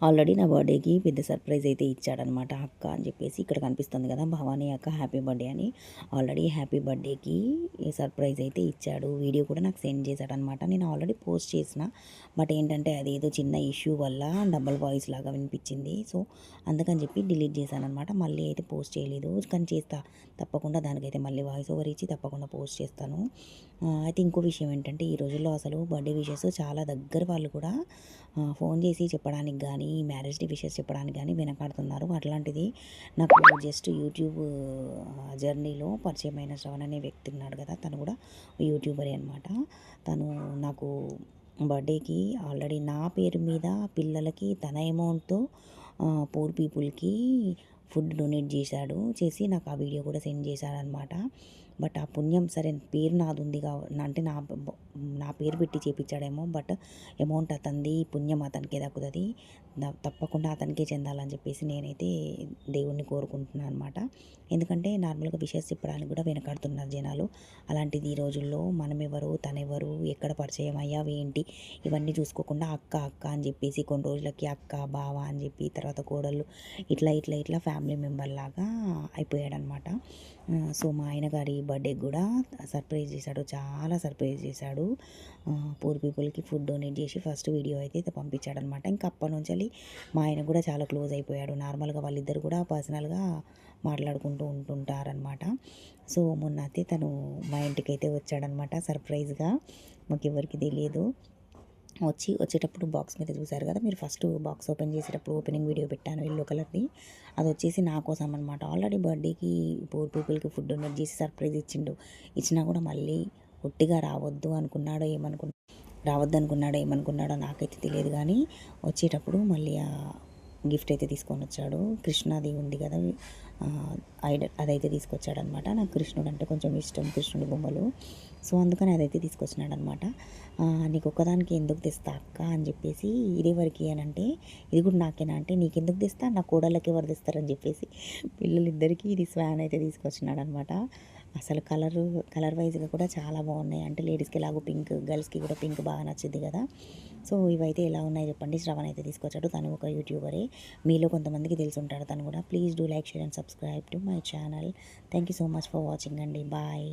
Already నా బర్త్డేకి పెద్ద సర్ప్రైజ్ అయితే ఇచ్చాడనమాట అక్క అని చెప్పేసి. ఇక్కడ కనిపిస్తుంది కదా భవానీ అక్క హ్యాపీ బర్త్డే అని. ఆల్రెడీ హ్యాపీ బర్త్డేకి సర్ప్రైజ్ అయితే ఇచ్చాడు. వీడియో కూడా నాకు సెండ్ చేశాడనమాట. నేను ఆల్రెడీ పోస్ట్ చేసిన, బట్ ఏంటంటే అది ఏదో చిన్న ఇష్యూ వల్ల డబల్ వాయిస్ లాగా వినిపించింది. సో అందుకని చెప్పి డిలీట్ చేశానమాట. మళ్ళీ అయితే పోస్ట్ చేయలేదు, కానీ చేస్తా తప్పకుండా. దానికైతే మళ్ళీ వాయిస్ ఓవర్ ఇచ్చి తప్పకుండా పోస్ట్ చేస్తాను. అయితే ఇంకో విషయం ఏంటంటే, ఈ రోజుల్లో అసలు బర్త్డే విషెస్ చాలా దగ్గర వాళ్ళు కూడా ఫోన్ చేసి చెప్పడానికి కానీ, మ్యారేజ్ డే విషెస్ చెప్పడానికి కానీ వెనకాడుతున్నారు. అట్లాంటిది నాకు జస్ట్ యూట్యూబ్ జర్నీలో పరిచయమైన శ్రవణ్ అనే వ్యక్తి ఉన్నాడు కదా, తను కూడా యూట్యూబరే అనమాట. తను నాకు బర్త్డేకి ఆల్రెడీ నా పేరు మీద పిల్లలకి తన అమౌంట్తో పూర్ పీపుల్కి ఫుడ్ డొనేట్ చేసి నాకు ఆ వీడియో కూడా సెండ్ చేశాడనమాట. బట్ ఆ పుణ్యం సరే పేరు నాది ఉంది అంటే నా పేరు పెట్టి చేపించాడేమో, బట్ అమౌంట్ అతనిది, పుణ్యం అతనికే దక్కుతుంది. తప్పకుండా అతనికే చెందాలని చెప్పేసి నేనైతే దేవుణ్ణి కోరుకుంటున్నాను అనమాట. ఎందుకంటే నార్మల్గా విషెస్ చెప్పడానికి కూడా వెనకాడుతున్నారు జనాలు. అలాంటిది ఈ రోజుల్లో మనమెవరు, తనెవరు, ఎక్కడ పరిచయం అయ్యావు ఏంటి, ఇవన్నీ చూసుకోకుండా అక్క అక్క అని చెప్పేసి కొన్ని రోజులకి అక్క బావ అని చెప్పి తర్వాత కోడళ్ళు ఇట్లా ఫ్యామిలీ మెంబర్ లాగా అయిపోయాడనమాట. సో మా ఆయన గారి బర్త్డేకి కూడా సర్ప్రైజ్ చేశాడు, చాలా సర్ప్రైజ్ చేశాడు. పూర్ పీపుల్కి ఫుడ్ డొనేట్ చేసి ఫస్ట్ వీడియో అయితే పంపించాడనమాట. ఇంకా అప్పటి నుంచి మా ఆయన కూడా చాలా క్లోజ్ అయిపోయాడు. నార్మల్గా వాళ్ళిద్దరు కూడా పర్సనల్గా మాట్లాడుకుంటూ ఉంటుంటారనమాట. సో మొన్న అయితే తను మా ఇంటికి అయితే వచ్చాడనమాట సర్ప్రైజ్గా. మాకు ఎవరికి తెలియదు. వచ్చేటప్పుడు బాక్స్ మీద చూసారు కదా మీరు, ఫస్ట్ బాక్స్ ఓపెన్ చేసేటప్పుడు ఓపెనింగ్ వీడియో పెట్టాను ఎల్లో కలర్ది. అది వచ్చేసి నా కోసం అనమాట. ఆల్రెడీ బర్త్డేకి పూర్ పీపుల్కి ఫుడ్ డొనేట్ చేసి సర్ప్రైజ్ ఇచ్చినా కూడా మళ్ళీ ఒట్టిగా రావద్దు అనుకున్నాడో ఏమనుకున్నాడో నాకైతే తెలియదు, కానీ వచ్చేటప్పుడు మళ్ళీ ఆ గిఫ్ట్ అయితే తీసుకొని వచ్చాడు. కృష్ణది ఉంది కదా ఐడల్, అదైతే తీసుకొచ్చాడనమాట. నాకు కృష్ణుడు అంటే కొంచెం ఇష్టం, కృష్ణుడి బొమ్మలు. సో అందుకని అదైతే తీసుకొచ్చినాడనమాట. నీకు ఒక్కదానికి ఎందుకు తెస్తా అక్క అని చెప్పేసి, ఇది వరకు అంటే ఇది కూడా నాకేనా అంటే, నీకెందుకు తెస్తా, నా కోడళ్ళకి ఎవరు తెస్తారని చెప్పేసి పిల్లలిద్దరికీ ఇది స్వాన్ అయితే తీసుకొచ్చినాడనమాట. అసలు కలర్ వైజ్గా కూడా చాలా బాగున్నాయి. అంటే లేడీస్కి ఎలాగో పింక్, గర్ల్స్కి కూడా పింక్ బాగా నచ్చింది కదా. సో ఇవైతే ఎలా ఉన్నాయి చెప్పండి. శ్రవణ్ అయితే తీసుకొచ్చాడు. తను ఒక యూట్యూబరే, మీలో కొంతమందికి తెలిసి ఉంటాడు తను కూడా. Please do like, share and subscribe to my channel. Thank you so much for watching అండి. బాయ్.